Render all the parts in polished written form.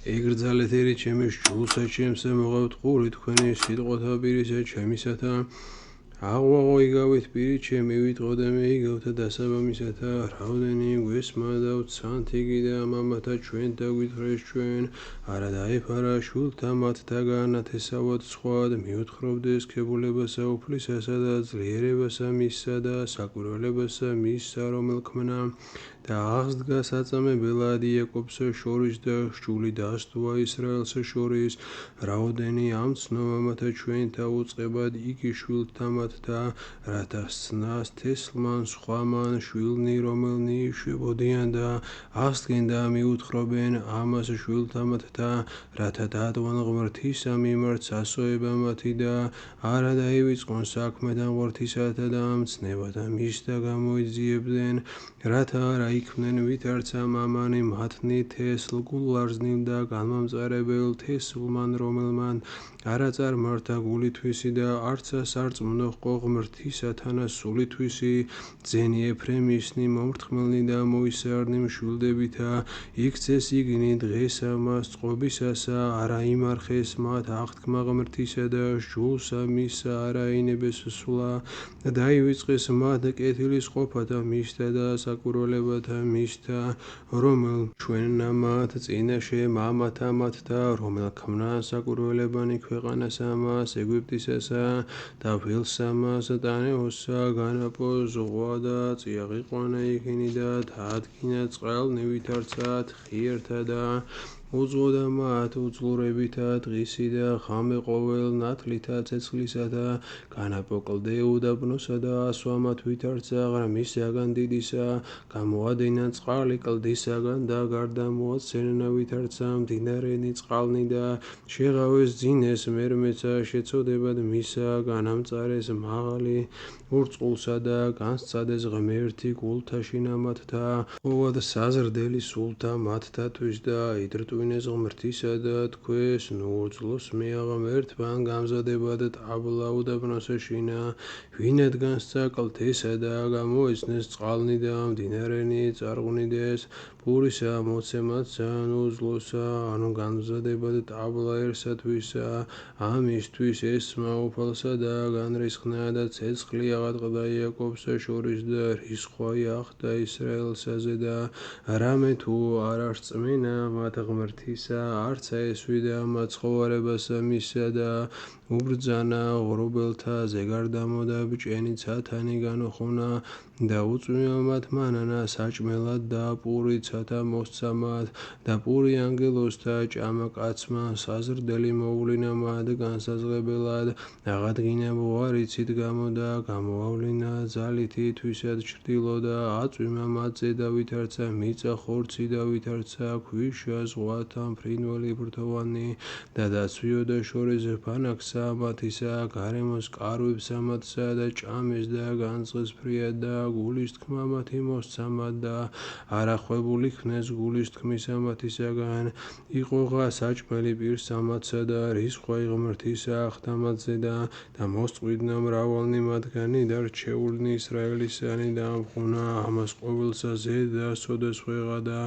ეგრძალეთ ერი ჩემის ჯულსა ჩემსა მოყავთ ყური თქვენი სიტყვათა პირისა ჩემისათა აღვაღო იგავით პირი ჩემი ვიტყო და მეიგავთა დასაბამისათა რავდენი გვესმა და ვცანთ იგი და მამათა ჩვენ დაგვითხრეს ჩვენ არა დაეფარა შვილთა მათთაგან ათესავად სხვად მიუთხრობდეს ქებულებასა უფლისასა და ძლიერებასა მისსა და საკვირველებასა მისსა რომელ ქმნა და აღსდგა საწამებელად იაკობსა შორის და სჯული დასდოა ისრაელსა შორის რავდენი ამ ცნო მამათა ჩვენთა უწყებად იგი შვილთა მათთა რათა სცნას თესლმან სხვამან შვილნი რომელნი შვებოდიან და აღსდგენ და მიუთხრობენ ამას შვილთა მათთა რათა დადყვან ღმრთისა მიმართ სასოება მათი და არა დაივიწყონ საქმე და ღმრთისათა და მცნებათა მისთა გამოიძიებდნენ რათა არა იქმნენ ვითარცა მამანი მათნი თესლ გულარზნილ და განმამწარებელ თესლმან რომელმან არა წარმართა გულითვისი და არცა სარწმუნო ჰყო ღმრთისათანა სულითვისი ძენი ეფრემისნი მომრთმელნი და მოისარნი მშვილდებითა იქცეს იგნი დღესა მას წყობისასა არა იმარხეს მათ აღთქმა ღმრთისა და სჯულსა მისსა არა ინებეს სულა და დაივიწყეს მათ კეთილის ყოფათა მისთა და საკვირველებათა მისთა რომელ ჩვენნა მათ წინაშე მამათა მათთა რომელ ქმნა საკვირველებანი ქვეყანასა მას ეგვიპტისასა და ველსა მას დანეოსა განაპო ზღვა და წიაღიყვანა იქინი და დაადგინა წყალნი ვითარცათ ხიერთა და უძღოდა მათ უძლურებითა დღისი და ღამე ყოველ ნათლითა ცეცხლისა და განაპო კლდე უდაბნოსა და ასვა მათ ვითარცა ღრმისაგან დიდისა გამოადინა წყალი კლდისაგან და გარდა მოაცენა ვითარცა მდინარენი წყალნი და შეღავეს ძინეს მერმეცა შეცოდებად მისა განამწარეს მაღალი ურწყულსა და განსცადეს ღმერთი გულთაშინა მათთა ოვად საზრდელი სულთა მათთათვის და იდრტვინეს ღმრთისა და თქვეს ნუძლოს მეაღმერთბან გამზადებად ტაბლა უდაბნოსაშინა ვინად განსცა კლდესა და გამოეცნეს წყალნი და მდინარენი წარღვნიდეს პურისა მოცემაცა ნუძლოსა ანუ გამზადებად ტაბლაერსათვისა ამისთვის ესმა უფალსა და განრისხნა და ცეცხლი აღატყდა იაკობსა შორის და რისხვა იახდა ისრაელსაზე და რამე თუ არ არწმენა მათ ღმრთისა არცა ესვიდა მათ ცხოვრებასა მისსა და უბრძანა ღრუბელთა ზეგარდამო და ბჭენი ცათანი განუხუნა და უწვიმა მათ მანანა საჭმელად და პური ცათა მოსცა მათ და პური ანგელოზთა ჭამაკაცმა საზრდელი მოუვლინა მათ განსაზღებელად აღადგინა მოარიცით გამო და გამოავლინა ძალითი თვისად ჩრდილო და აწვიმა მათზე და ვითარცა მიწა ხორცი და ვითარცა ქვიშა ზღვათა მფრინველი ბრთოვანი და დაცვიოდა შორის ფანაკსა მათისა გარემოს კარვებსა მათსა და ჭამეს და განწყეს ფრიად და გულის თქმა მათი მოსცა მათ და არახვებული ხნეს გულის თქმისა მათისაგან იყოღა საჭმელი პირსა მათსა და რისხვა ღმრთისა ახდა მათზე და მოსწყვილდა მრავალნი მათგანი და რჩეულნი ისრაელისანი და ამხუნა ამას ყოველსა ზედა სოდეს ხვეღა და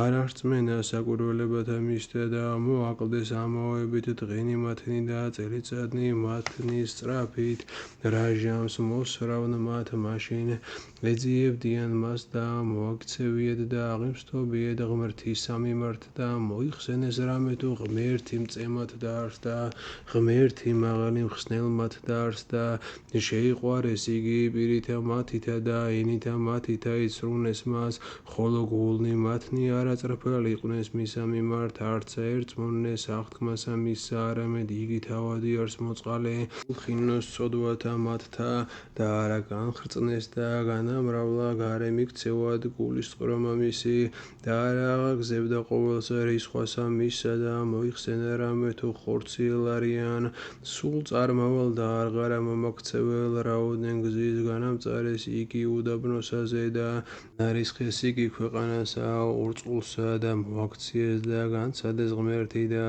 არ არწმენა საკვირველებათა მისთა და მოაკლდეს ამაოებით დღენი მათნი და წელიწადნი მათნი სწრაფით რაჟამს მოსრავნ მათ მაშინ ეძიებდიან მას და მოაქცევიეთ და აღიმსთობიეთ ღმრთისა მიმართ და მოიხსენეს რამე თუ ღმერთი მწემათ დაარსდა ღმერთი მაღალი მხსნელმათ დაარსდა შეიყვარეს იგი პირითა მათითა და ენითა მათითა იცრუნეს მას ხოლო გულნი მათნი არაწრფელი იყვნენ მისა მიმართ არცა ერთს მონეს აღთქმასა მისსა არამედ იგი თავადი არს მოწყალე ხინოს ცოდვათა მათთა და არა განხრწნეს და განამრავლა გარე მიქცევად გულის წყრომა მისი და არა აღაგზებდა ყოველსა რისხვასა მისსა და მოიხსენა რამე თუ ხორციელ არიან სულ წარმავალ და აღარა მომაქცეվել რაოდენ გზის განამწარეს იგი უდაბნოსაზე და ნარისხეს იგი ქვეყანასა ურწყულსა და მოაქციეს და განცადეს ღმერთი და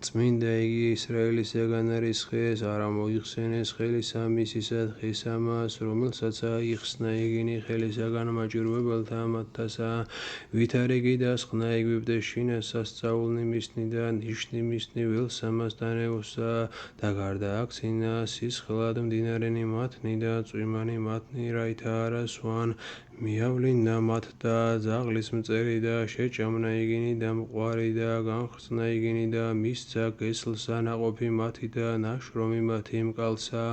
წმინდა იგი ისრაელისაგან არის ხეს არა მოიხსენეს ხელისა მისისა დღისა მას რომელსაც აიხსნა იგინი ხელისაგან მაჭირვებელთა მათთასა ვით არ იგი დასხნა ეგვიპტეს შინას სასწაულნი მისნი და ნიშნი მისნი ველსა მას დანეოსა და გარდააქცინა სისხლად მდინარენი მათნი და წვიმანი მათნი რაითა არა სვან მიავლინდა მათ და ძაღლის მწერი და შეჭამნა იგინი და მყვარი და განხრწნა იგინი და მისცა გესლსა ნაყოფი მათი და ნაშრომი მათი მკალსა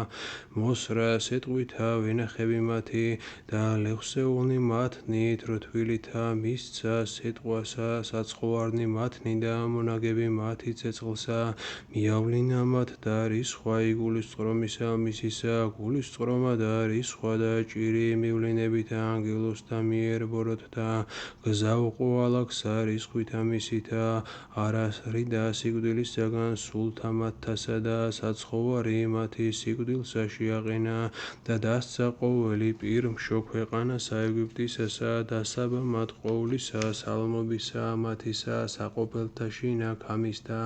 მოსრა სეტყვითა ვენახები მათი და ლევსეულნი მათნით რთვილითა მისცა სეტყვასა საცხოვარნი მათნი და მონაგები მათი ცეცხლსა მიავლინა მათ და რისხვა იგულისწყრომისა მისისა გულისწყრომა და რისხვა და ჭირი მივლინებითა ანგელოსთა მიერ ბოროტთა გზაუყო ალაგსა რისხვითა მისითა არასრიდა სიკვდილისაგან სულთა მათთასა და საცხოვარი მათი სიკვდილსა შეაყენა და დასცა ყოველი პირმშო ქვეყანასა ეგვიპტისასა დასაბა მათ ყოვლისა სალმობისა მათისა საყოფელთა შინა ქამისთა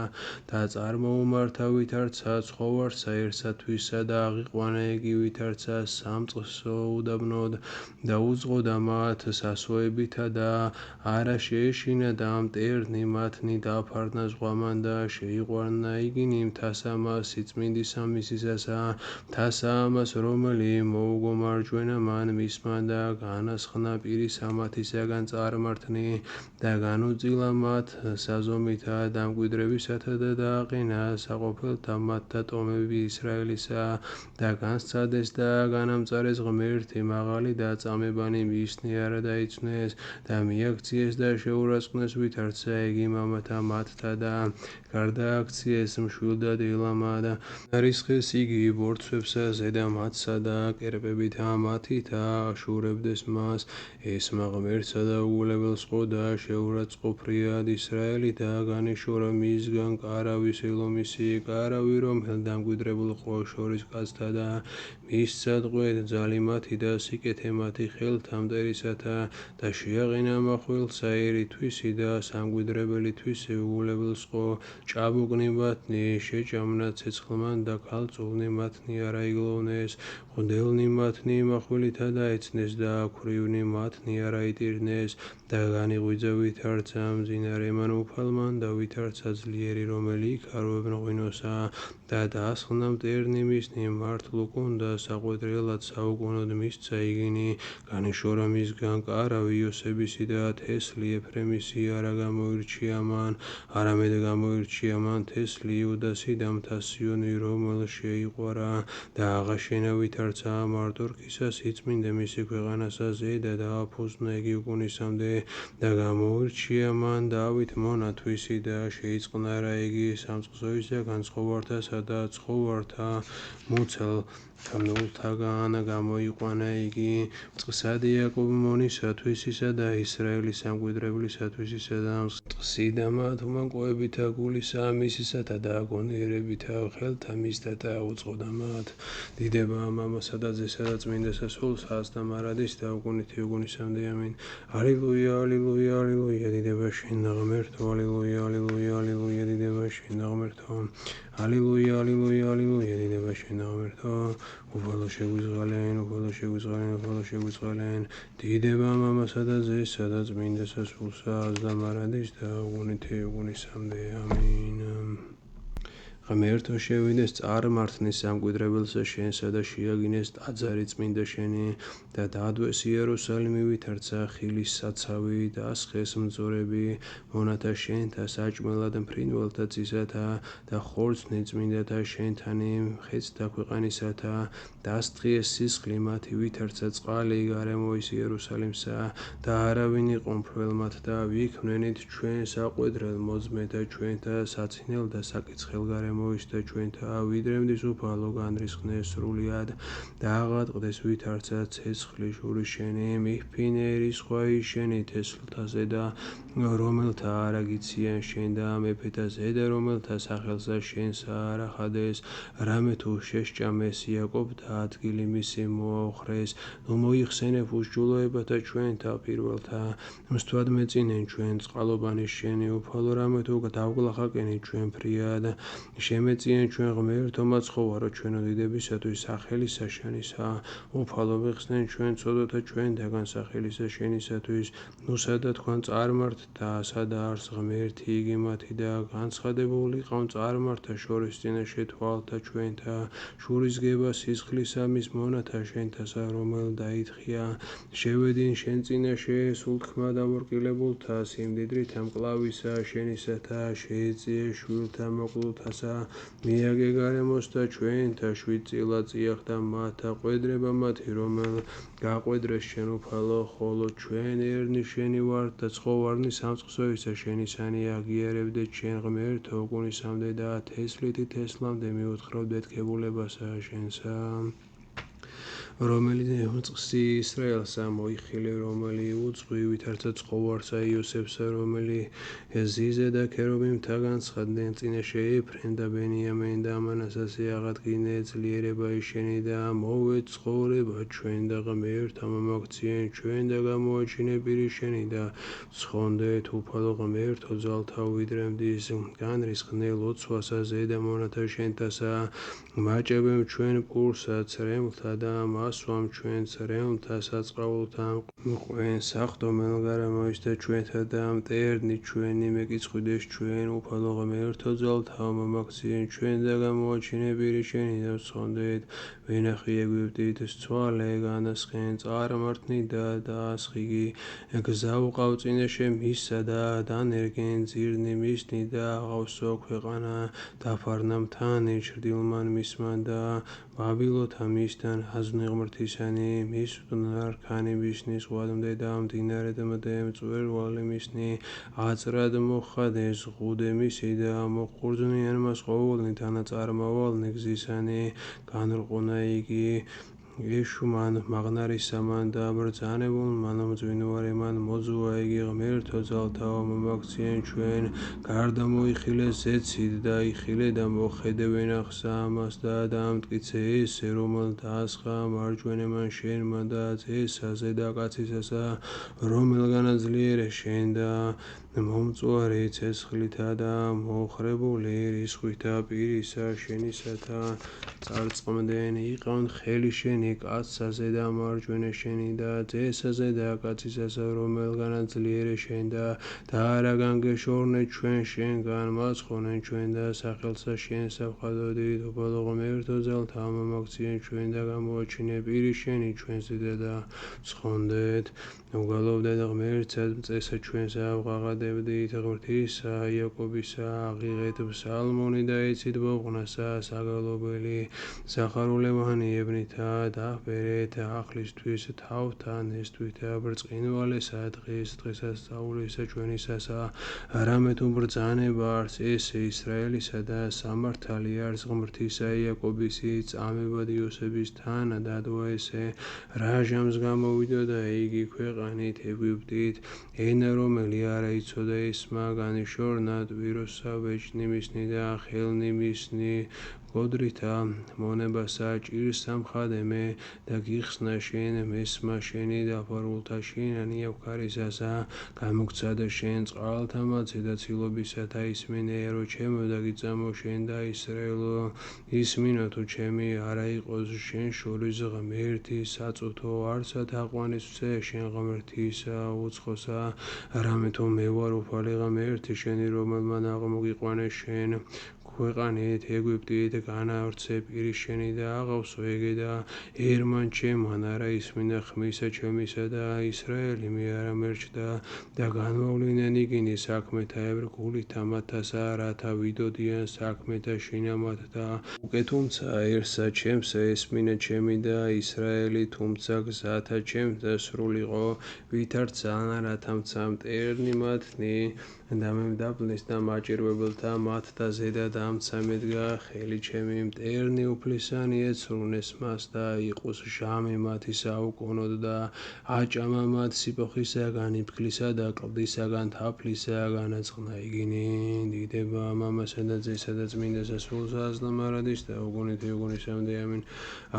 და წარმოუმართა ვითარცა ცხოვარსა ერთსათვისა და აღიყვანა იგი ვითარცა სამწყსო უდაბნოდ და უძღოდა მათ სასოებითა და არა შეეშინა და მტერნი მათნი დაფარნა ზღვამან და შეიყვანა იგინი მთასა მას სიწმინდისა მისისასა მთასა ამას რომელი მოუგო მარჯვენა მან მისმა და განასხნა პირისა მათისაგან წარმართნი და განუძილა მათ საზომითა დამკვიდრებისათა და დააყენა საყოფელთა მათთა ტომები ისრაელისა და განსცადეს და განამწარეს ღმერთი მაღალი და წამებანი მისნი არა დაიცნეს და მიაქციეს და შეურაცხნეს ვითარცა იგი მამათა მათთა და გარდააქციეს მშვილდად ელამა და არისხეს იგი ბორცვებსა ზედა მათსა და კერპებითა მათითა აშურებდეს მას ესმა ღმერთსა და უგულებელს ყო და შეურაცხო ფრიად ისრაელი და განეშორა მისგან კარავის ელომისი კარავი რომელ დამკვიდრებულ ყო შორის კაცთა და მისცა ტყვედ ძალი მათი და სიკეთე მათი ხელთა მტერისათა და შეაყენა მახვილსა ერი თვისი და სამკვიდრებელი თვისი უგულებელს ყო ჭაბუკნი მათნი შეჭამნა ცეცხლმან და ქალწულნი მათნი არა იგლოვნეს ღვდელნი მათნი მახვილითა დაეცნეს და ქვრივნი მათნი არა იტირნეს და განიღვიძა ვითარცა მძინარემან უფალმან და ვითარცა ძლიერი რომელი იქარვებენ ღვინოსა და დაასხნა მტერნი მისნი მართლ უკუნდა საყვედრელად საუკუნოდ მისცა იგინი განეშორა მისგან კარავი იოსებისი და თესლი ეფრემისი არა გამოირჩია მან არამედ გამოირჩია მან თესლი იუდასი და მთასიონი რომელ შეიყვარა და აღაშენა ვითარცა მარტორქისა სიწმინდე მისი ქვეყანასა ზედა და აფუძნა იგი უკუნისამდე და გამოირჩია მან დავით მონა თვისი და შეიწყნარა იგი სამწყსოისაგან ცხოვართასა და ცხოვართა მუცელ ნულთაგან გამოიყვანა იგი წყსადი იაკობ მონისათვისისა და ისრაელის სამკვიდრებლისათვისისა და წყსიდა მათ უმანკოებითა გულისა მისისათა და გონიერებითა ხელთა მისთა და უწყოდა მათ დიდება მამასა და ძესა და წმინდასა სულსას და მარადის და უკუნითი უკუნისამდე ამინ ალილუია ალილუია ალილუია დიდება შენ ღმერთო ალილუია ალილუია ალილუია დიდება შენ ღმერთო ალილუია ალილუია ალილუია დიდება შენ ღმერთო უფალო შეგვიზღალენ უფალო შეგვიზღალენ უფალო შეგვიზღალენ დიდება მამასა და ძესა და წმინდასა სულსას და მარადის და უკუნითი უკუნისამდე ამინ ღმერთო შევიდეს წარმართნის სამკვიდრებელსა შენსა და შეაგინეს ტაძარი წმინდა შენი და დადვეს იერუსალიმი ვითარცა ხილის საცავი და ასხეს მძორები მონათა შენთა საჭმელად მფრინველთა წისათა და ხორცნი წმინდათა შენთანი მხეცთა ქვეყანისათა დასთხიეს სისხლი მათი ვითარცა წყალი გარემოის იერუსალიმსა და არავინ იყო მფრվել მათ და ვიქმნენით ჩვენ საყვედრელ მოძმეთა ჩვენთა საცინელ და საკიცხელ გარემო გამოისდა ჩვენთა ვიდრემდის უფალო განრისხნეს სრულიად და აღატყდეს ვითარცა ცეცხლის შურის შენი მიჰფინე სხვა შენი თესლთაზე და რომელთა არა გიციან შენ და მეფეთა ზედა რომელთა სახელსა შენს არ ახადეს რამე თუ შესჭამეს იაკობ და ადგილი მისი მოაოხრეს ნუ მოიხსენებ უსჯულოებათა ჩვენთა პირველთა მსთვად მეწინენ ჩვენ წყალობანის შენი უფალო რამე თუ დავგლახაკენი ჩვენ ფრიად შემეწიენ ჩვენ ღმერთო მაცხოვარო ჩვენო დიდებისათვის სახელისა შენისა უფალო მიხსნენ ჩვენ ცოდოთა ჩვენთაგან სახელისა შენისათვის ნუ სადა თქვენ წარმართ და სადა არს ღმერთი იგი მათი და განცხადებული ყავ წარმართა შორის წინაშე თვალთა ჩვენთა შურისგება სისხლისა მის მონათა შენთასა რომელ დაითხია შევედინ შენ წინაშე სულ თქმა დამორკილებულთა სიმდიდრით ამკლავისა შენისათა შეეწიე შვილთა მოკლულთასა მიაგე გარემოს და ჩვენთა შვიდწილად წიახდა მათთა ყვედრება მათი რომელ გაყვედრეს შენ უფალო ხოლო ჩვენ ერნი შენი ვართ და ცხოვარნი სამწყსოისა შენისანი აღიარებდეთ შენ ღმერთო უკუნისამდე და თესლითი თესლამდე მიუთხრობდეთ ქებულებასა შენსა რომელიც უწყსი ისრაელსა მოიხილე რომელი უძღვი ვითარცა ცხოვარსა იოსებსა რომელი ზიზე და ქერუბიმთა განცხადდნენ წინაშე ეფრემ და ბენიამინ და მანასასე აღადგინე ძლიერება შენი და მოვეთ ცხოვრება ჩვენ და ღმერთთა მომაქციენ ჩვენ და გამოაჩინე პირი შენი და ცხონდეთ უფალო ღმერთო ძალთა ვიდრემდის განრისხნე ლოცვასა ზედა მონათა შენთასა მაჭებემ ჩვენ პურსა ცრემლთა და ასვამ ჩვენ ცრემლთა საწყაულთა მყვენ საყდო მელგარამოის და ჩვენთა და მტერნი ჩვენი მეკიცხვიდეს ჩვენ უფალო ღმერთო ძალთა მომაქციენ ჩვენ და გამოაჩინე პირი შენი და ცხონდეთ ვენახი ეგვიპტით სცვალე განასხენ წარმართნი და დაასხიგი გზა უყავ წინაშე მისსა და დანერგენ ძირნი მისნი და აღავსო ქვეყანა დაფარნამთანი ჩრდილმან მისმან და ბაბილოთა მისთან აზნე ღმრთისანი მის ნარქანი მისნის ღვადმდე და მდინარედ მდემ წვერვალი მისნი აწრად მოხადეს ღუდე მისი და მოყურძნიან მას ყოველნი თანაწარმავალნი გზისანი განრყუნა იგი ეშუმან მაღნარისამან და ბრძანებულ მანომძვინვარე მან მოძუა იგი ღმერთო ძალთაო მომაქციენ ჩვენ გარდა მოიხილეს ზეცით და იხილე და მოხედე ვენახსა ამას და დაამტკიცე ესე რომელ დაასხა მარჯვენებან შენმა და ძესა ზედა კაცისასა რომელ განაძლიერე შენ და მომწვარი ცეცხლითა და მოხრებული რისხვითა პირისა შენისათა წარწყმდენ იყავენ ხელი შენი კაცსა ზედა მარჯვენე შენი და ძესა ზედა კაცისასა რომელ განაძლიერე შენ და არა განგეშორნე ჩვენ შენგან მაცხონენ ჩვენ და სახელსა შენსა ვხადოდით უფალო ღმერთო ძალთა მომაქციენ ჩვენ და გამოაჩინე პირი შენი ჩვენ ზედა და ცხონდეთ უგალობდეთ ღმერთსა წესა ჩვენსა ვღაღადებდით ღმრთისა იაკობისა აღიღეთ ფსალმონი და იცით ბოღნასა საგალობელი სახარულევანი ევნითა დაფერეთ ახლისთვის თავთან ესთვითა ბრწყინვალესა დღესასწაულისა ჩვენისასა რამე თუ ბრძანება არს ესე ისრაელისა და სამართალი არს ღმრთისა იაკობისი წამებად იოსების თანა დადვა ესე რა ჟამს გამოვიდა და იგი ქვეყანით ეგვიპტით ენა რომელი არა იცოდა ისმა განიშორნა ტვიროსა ვეჭნი მისნი და ხელნი მისნი გოდრითა მონებასა ჭირს სამხადემე და გიხსნა შენ მესმა შენი დაფარულთა შინანი ავქარისასა გამოგცადა შენ წყალთა მაცე და ცილობისათა ისმინე ერო ჩემო და გიწამო შენ და ისრაელო ისმინო თუ ჩემი არა იყოს შენ შორის ღმერთი საწუთო არცა თაყვანისცე შენ ღმრთისა უცხოსა რამე თუ მე ვარ უფალი ღმერთი შენი რომელმან აღმოგიყვანე შენ ქვეყანით ეგვიპტით განავრცე პირი შენი და აღავსო ეგე და ერმან ჩემან არა ისმინა ხმისა ჩემისა და ისრაელი მე არა მერჩდა და განმავლინენ იგინი საქმეთა ევრგულით ამათასა რათა ვიდოდიან საქმეთა შინამათ და უკვე თუმცა ერსა ჩემსა ესმინა ჩემი და ისრაელი თუმცა გზათა ჩემსა სრულიყო ვითარცა რათა მცამ მტერნი მათნი და მე მდაბლეს და მაჭირვებელთა მათთა ზედა და დამცამედგა ხელი ჩემი მტერნი უფლისანი ეცრუნეს მას და იყოს ჟამი მათი საუკუნოდ და აჭამა მათ სიპოხისაგან იფქლისა და კლდისაგან თაფლისაგან აწყნა იგინი დიდება მამასა და ძესა და წმინდა სასულსა აზნამარადის და უგუნითი უგუნისამდე ამინ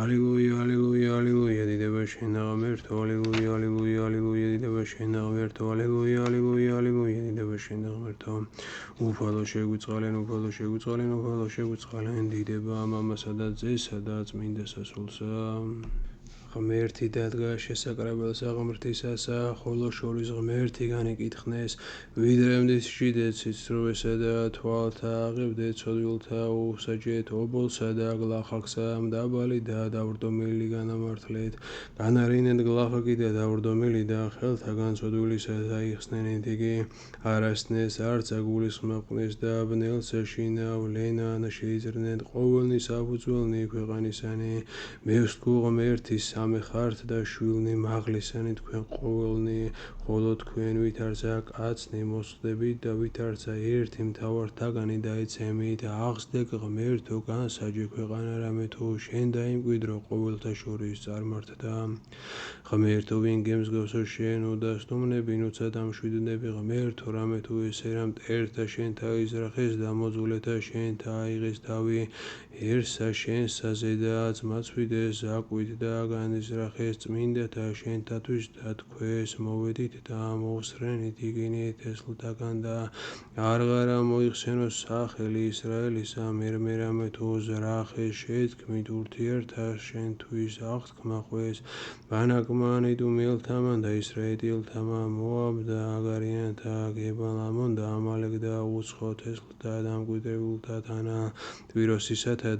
ალილუია ალილუია ალილუია დიდება შენ ღმერთო ალილუია ალილუია ალილუია დიდება შენ ღმერთო ალილუია ალილუია ალილუია დიდება შენ ღმერთო უფალო შეგვიწყალენ უფალო შეგვიწყალენ უფალო შეგვიწყალენ დიდება მამასა და ძესა და წმინდა სასულსა ღმერთი დადგა შესაკრებელსა ღმრთისასა ხოლო შორის ღმერთი განეკითხნეს ვიდრემდის ჟიდეთ სიცრუესა და თვალთა აღებდეთ ცოდვილთა უსაჯეთ ობოლსა და გლახაკსა მდაბალი და დავრდომილი განამართლეთ განარინეთ გლახაკი და დავრდომილი და ხელთაგან ცოდვილისა და იხსნენით იგი არასნეს არც აგულისხმაყვნეს და ბნელსა შინავლენან შეიძრნეთ ყოველნი საფუძველნი ქვეყანისანი მევსდგუ ღმერთის სამეხართ და შვილნი მაღლისანი თქვენ ყოველნი ხოლო თქვენ ვითარცა კაცნი მოსხდებით და ვითარცა ერთი მთავართაგანი დაეცემით აღსდეკ ღმერთო განსაჯე ქვეყანა რამე თუ შენ დაიმკვიდრო ყოველთა შორის წარმართდა ღმერთო ვინ გემსგავსო შენ უდასტუმნები ნუცა დამშვიდნები ღმერთო რამე თუ ესერა მტერთა შენთა იზრახეს და მოძულეთა შენთა აიღეს თავიერსა შენსა ზედაც მაცვიდეს აკვით და განიზრახეს წმინდათა შენთათვის და თქვეს მოვედით და მოუსრენით იგინით თესლთაგან და არღარა მოიხსენოს სახელი ისრაელისა მერმერამე თუ ზრახეს შეთქმით ურთიერთა შენთვის აღთქმა ხვეს ბანაკმან იდუმეელთამან და ისრაელელთამა მოაბ და აგარიანთა გებალამონ და ამალეკ და უცხო თესლთა დამკვიდრებულთა თანა ტვიროსისათა